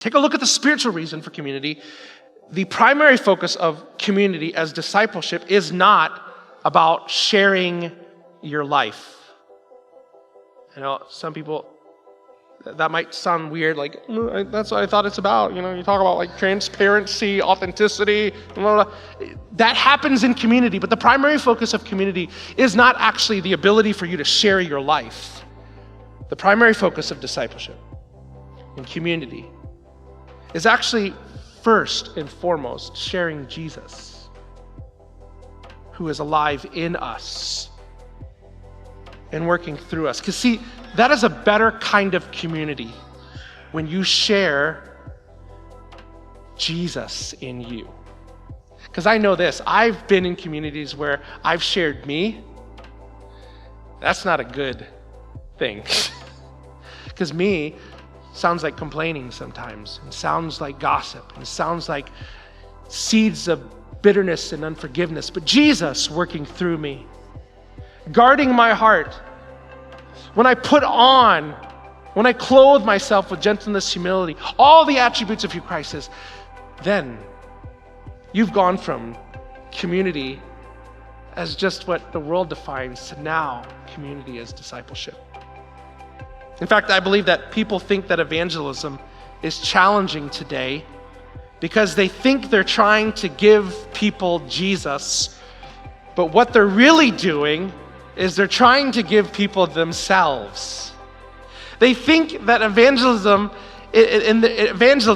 Take a look at the spiritual reason for community. The primary focus of community as discipleship is not about sharing your life. You know, some people, that might sound weird, like, that's what I thought it's about. You know, you talk about like transparency, authenticity, blah, blah, blah. That happens in community, but the primary focus of community is not actually the ability for you to share your life. The primary focus of discipleship in community is actually first and foremost sharing Jesus, who is alive in us and working through us. Because see, that is a better kind of community when you share Jesus in you. Because I know this, I've been in communities where I've shared me. That's not a good thing. Because me sounds like complaining sometimes, and sounds like gossip, and sounds like seeds of bitterness and unforgiveness. But Jesus working through me, guarding my heart. When I clothe myself with gentleness, humility, all the attributes of who Christ is, then you've gone from community as just what the world defines to now community as discipleship. In fact, I believe that people think that evangelism is challenging today because they think they're trying to give people Jesus, but what they're really doing is they're trying to give people themselves. They think that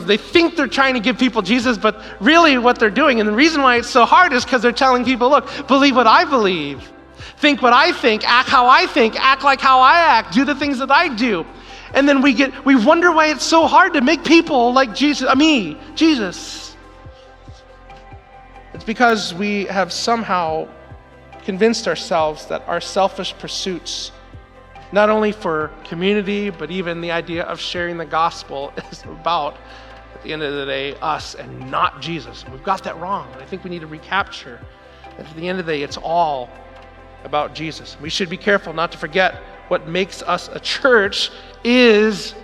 they think they're trying to give people Jesus, but really what they're doing, and the reason why it's so hard is because they're telling people, look, believe what I believe. Think what I think, act how I think, act like how I act, do the things that I do. And then we wonder why it's so hard to make people like Jesus. It's because we have somehow convinced ourselves that our selfish pursuits, not only for community, but even the idea of sharing the gospel, is about, at the end of the day, us and not Jesus. And we've got that wrong. And I think we need to recapture that at the end of the day, it's all about Jesus. We should be careful not to forget what makes us a church is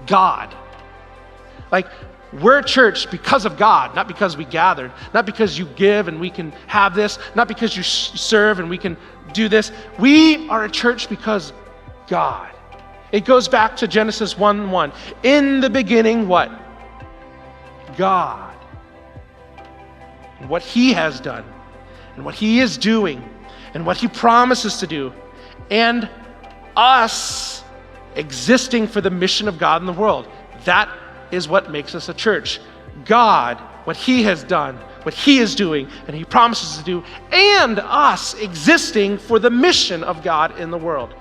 God. Like, we're a church because of God, not because we gathered, not because you give and we can have this, not because you serve and we can do this. We are a church because God. It goes back to Genesis 1:1. In the beginning, what? God. And what He has done, and what He is doing, and what He promises to do, and us existing for the mission of God in the world. That is what makes us a church. God, what He has done, what He is doing, and He promises to do, and us existing for the mission of God in the world.